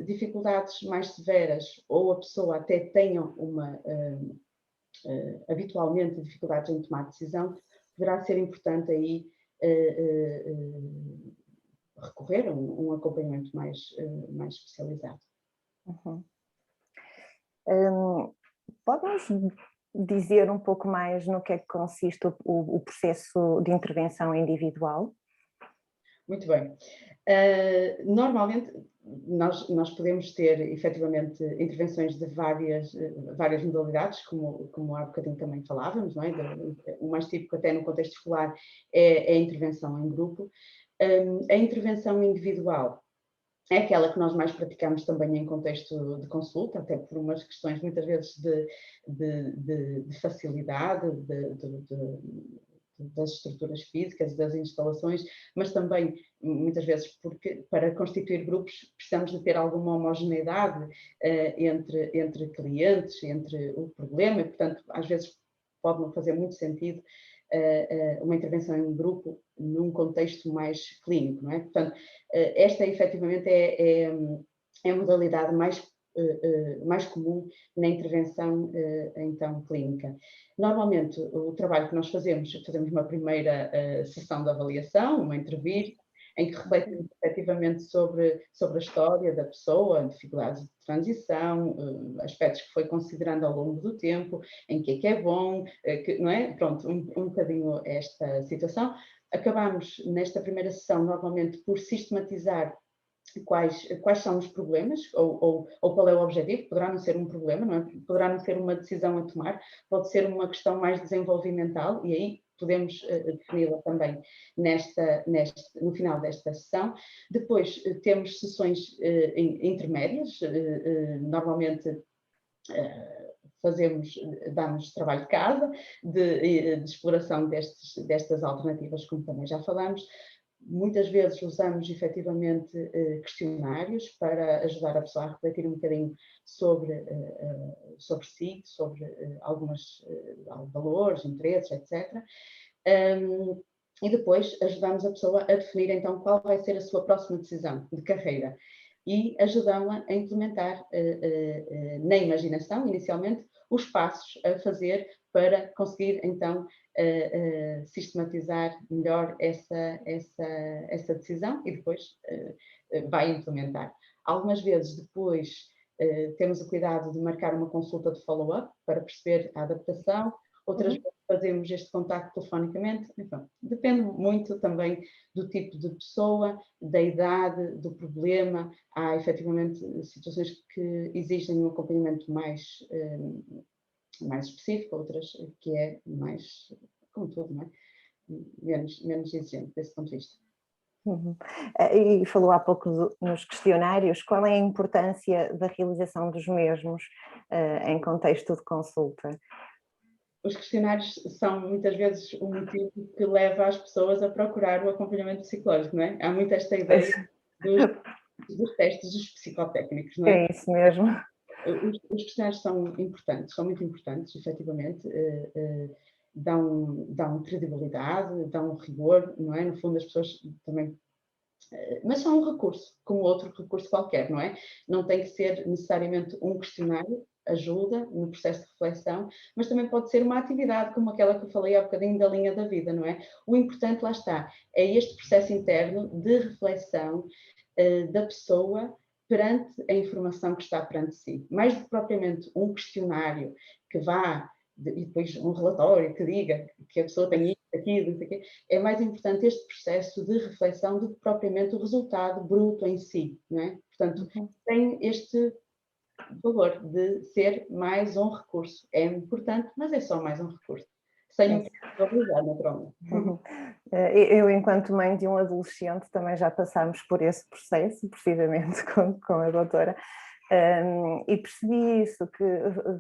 dificuldades mais severas ou a pessoa até tenha habitualmente dificuldades em tomar decisão, poderá ser importante aí recorrer a um acompanhamento mais especializado. Uhum. Pode-nos dizer um pouco mais no que é que consiste o processo de intervenção individual? Muito bem. Normalmente, nós podemos ter, efetivamente, intervenções de várias modalidades, como há bocadinho também falávamos, não é? O mais típico até no contexto escolar é a intervenção em grupo. A intervenção individual é aquela que nós mais praticamos também em contexto de consulta, até por umas questões muitas vezes de facilidade, das estruturas físicas, das instalações, mas também muitas vezes porque para constituir grupos precisamos de ter alguma homogeneidade entre clientes, entre o problema, e portanto às vezes pode não fazer muito sentido uma intervenção em grupo num contexto mais clínico, não é? Portanto, esta efetivamente é a modalidade mais comum na intervenção então clínica. Normalmente o trabalho que nós fazemos uma primeira sessão de avaliação, uma entrevista, em que refletimos efetivamente sobre a história da pessoa, dificuldades de transição, aspectos que foi considerando ao longo do tempo, em que é bom, não é? Pronto, um bocadinho esta situação. Acabamos nesta primeira sessão normalmente por sistematizar quais são os problemas ou qual é o objetivo. Poderá não ser um problema, não é? Poderá não ser uma decisão a tomar, pode ser uma questão mais desenvolvimental e aí podemos defini-la também no final desta sessão. Depois temos sessões intermédias, normalmente damos trabalho de casa, de exploração destas alternativas, como também já falamos. Muitas vezes usamos efetivamente questionários para ajudar a pessoa a refletir um bocadinho sobre si, sobre alguns valores, interesses, etc. E depois ajudamos a pessoa a definir então qual vai ser a sua próxima decisão de carreira e ajudamos-la a implementar na imaginação, inicialmente, os passos a fazer para conseguir então sistematizar melhor essa decisão e depois vai implementar. Algumas vezes depois temos o cuidado de marcar uma consulta de follow-up para perceber a adaptação, outras vezes fazemos este contacto telefonicamente, então, depende muito também do tipo de pessoa, da idade, do problema. Há efetivamente situações que exigem um acompanhamento mais específica, outras que é mais, como tudo, não é? Menos exigente desse ponto de vista. Uhum. E falou há pouco nos questionários, qual é a importância da realização dos mesmos em contexto de consulta? Os questionários são muitas vezes o motivo que leva as pessoas a procurar o acompanhamento psicológico, não é? Há muito esta ideia dos testes dos psicotécnicos, não é? É isso mesmo. Os questionários são importantes, são muito importantes, efetivamente, dão credibilidade, dão rigor, não é? No fundo, as pessoas também. Mas são um recurso, como outro recurso qualquer, não é? Não tem que ser necessariamente um questionário, ajuda no processo de reflexão, mas também pode ser uma atividade como aquela que eu falei há bocadinho da linha da vida, não é? O importante, lá está, é este processo interno de reflexão da pessoa perante a informação que está perante si. Mais do que propriamente um questionário que vá, e depois um relatório que diga que a pessoa tem isso, aquilo, não sei o quê, é mais importante este processo de reflexão do que propriamente o resultado bruto em si, não é? Portanto, tem este valor de ser mais um recurso. É importante, mas é só mais um recurso. Sem valorizar, naturalmente. Eu, enquanto mãe de um adolescente, também já passámos por esse processo, precisamente com a doutora, e percebi isso, que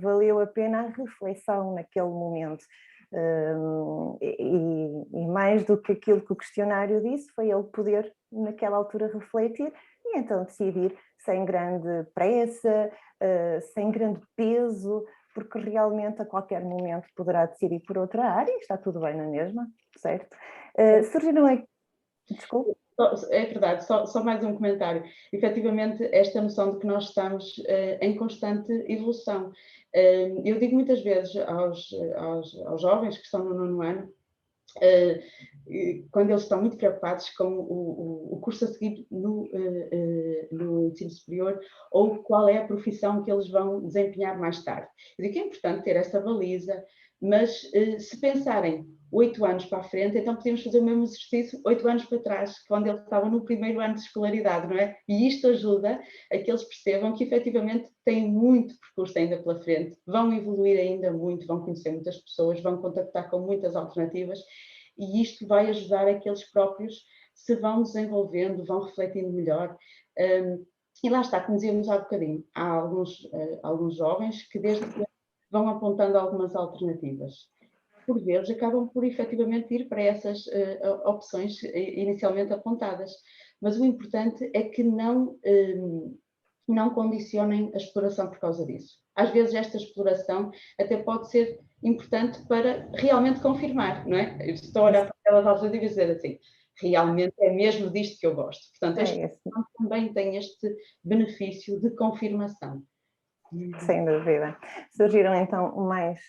valeu a pena a reflexão naquele momento. E mais do que aquilo que o questionário disse, foi ele poder, naquela altura, refletir e então decidir sem grande pressa, sem grande peso, porque realmente a qualquer momento poderá decidir por outra área e está tudo bem na mesma, certo? Surgiram aí... Desculpe. É verdade, só mais um comentário. Efetivamente, esta noção de que nós estamos em constante evolução. Eu digo muitas vezes aos jovens que estão no 9º ano, quando eles estão muito preocupados com o curso a seguir no ensino superior ou qual é a profissão que eles vão desempenhar mais tarde. Eu digo que é importante ter essa baliza, mas se pensarem 8 anos para a frente, então podemos fazer o mesmo exercício 8 anos para trás, quando eles estavam no 1º ano de escolaridade, não é? E isto ajuda a que eles percebam que efetivamente têm muito percurso ainda pela frente, vão evoluir ainda muito, vão conhecer muitas pessoas, vão contactar com muitas alternativas e isto vai ajudar a que eles próprios se vão desenvolvendo, vão refletindo melhor. E lá está, como dizíamos há bocadinho, há alguns jovens que desde que vão apontando algumas alternativas. Por vezes acabam por efetivamente ir para essas opções inicialmente apontadas. Mas o importante é que não condicionem a exploração por causa disso. Às vezes esta exploração até pode ser importante para realmente confirmar, não é? Eu estou a olhar para aquelas alternativas e dizer assim, realmente é mesmo disto que eu gosto. Portanto, a exploração também tem este benefício de confirmação. Sem dúvida. Surgiram então mais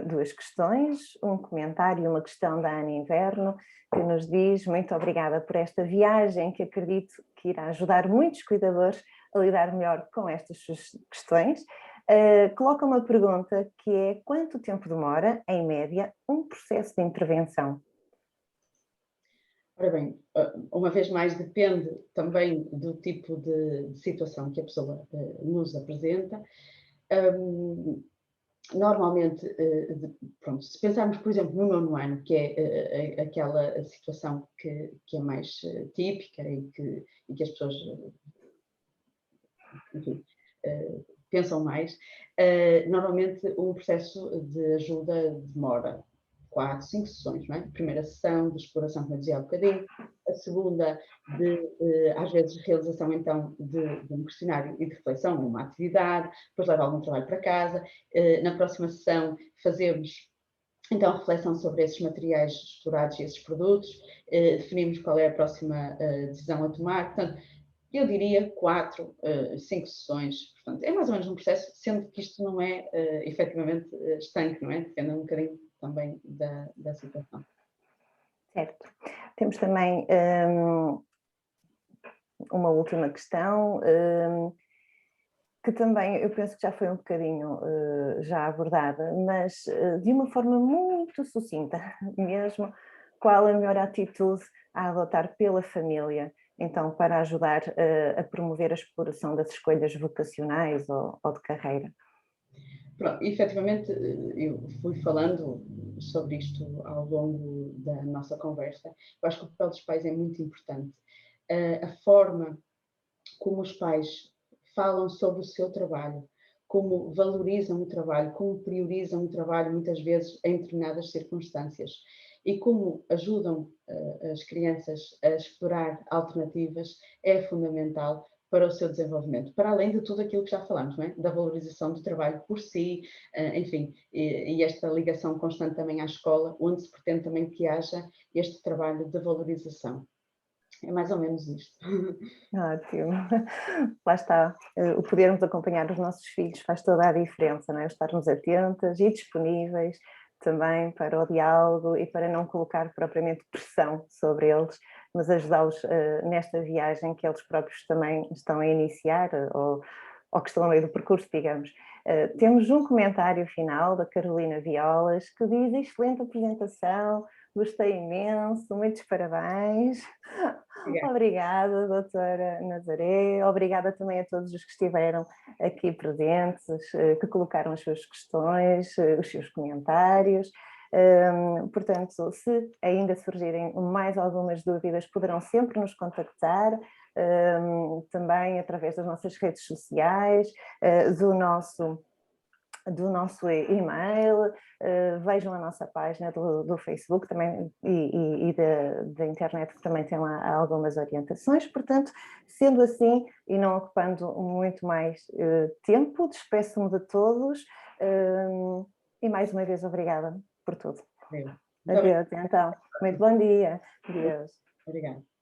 2 questões, um comentário e uma questão da Ana Inverno, que nos diz: muito obrigada por esta viagem, que acredito que irá ajudar muitos cuidadores a lidar melhor com estas questões. Coloca uma pergunta que é: quanto tempo demora, em média, um processo de intervenção? Ora bem, uma vez mais depende também do tipo de situação que a pessoa nos apresenta. Normalmente, pronto, se pensarmos, por exemplo, no 9º ano, que é aquela situação que é mais típica e que as pessoas, enfim, pensam mais, normalmente um processo de ajuda demora 4, 5 sessões, não é? A primeira sessão de exploração, como eu dizia há bocadinho, a segunda às vezes, realização então de um questionário e de reflexão, uma atividade, depois levar algum trabalho para casa, na próxima sessão fazemos então reflexão sobre esses materiais explorados e esses produtos, definimos qual é a próxima decisão a tomar, portanto, eu diria 4, 5 sessões, portanto, é mais ou menos um processo, sendo que isto não é efetivamente estanque, não é? Depende um bocadinho também da situação. Certo. Temos também uma última questão, que também eu penso que já foi um bocadinho já abordada, mas de uma forma muito sucinta mesmo, qual a melhor atitude a adotar pela família, então, para ajudar a promover a exploração das escolhas vocacionais ou de carreira? Pronto, efetivamente, eu fui falando sobre isto ao longo da nossa conversa. Eu acho que o papel dos pais é muito importante. A forma como os pais falam sobre o seu trabalho, como valorizam o trabalho, como priorizam o trabalho, muitas vezes em determinadas circunstâncias, e como ajudam as crianças a explorar alternativas, é fundamental para o seu desenvolvimento, para além de tudo aquilo que já falamos, não é? Da valorização do trabalho por si, enfim, e esta ligação constante também à escola, onde se pretende também que haja este trabalho de valorização. É mais ou menos isto. Ótimo. Lá está, o podermos acompanhar os nossos filhos faz toda a diferença, não é? Estarmos atentas e disponíveis também para o diálogo e para não colocar propriamente pressão sobre eles, mas ajudá-los nesta viagem que eles próprios também estão a iniciar ou que estão a meio do percurso, digamos. Temos um comentário final da Carolina Violas que diz: excelente apresentação, gostei imenso, muitos parabéns. Obrigada. Obrigada, doutora Nazaré. Obrigada também a todos os que estiveram aqui presentes, que colocaram as suas questões, os seus comentários. Portanto, se ainda surgirem mais algumas dúvidas, poderão sempre nos contactar, também através das nossas redes sociais, do nosso e-mail, vejam a nossa página do Facebook também e da internet, que também tem lá algumas orientações. Portanto, sendo assim e não ocupando muito mais tempo, despeço-me de todos e mais uma vez obrigada por tudo. Muito Adeus, então. Muito bom dia. Adeus. obrigada.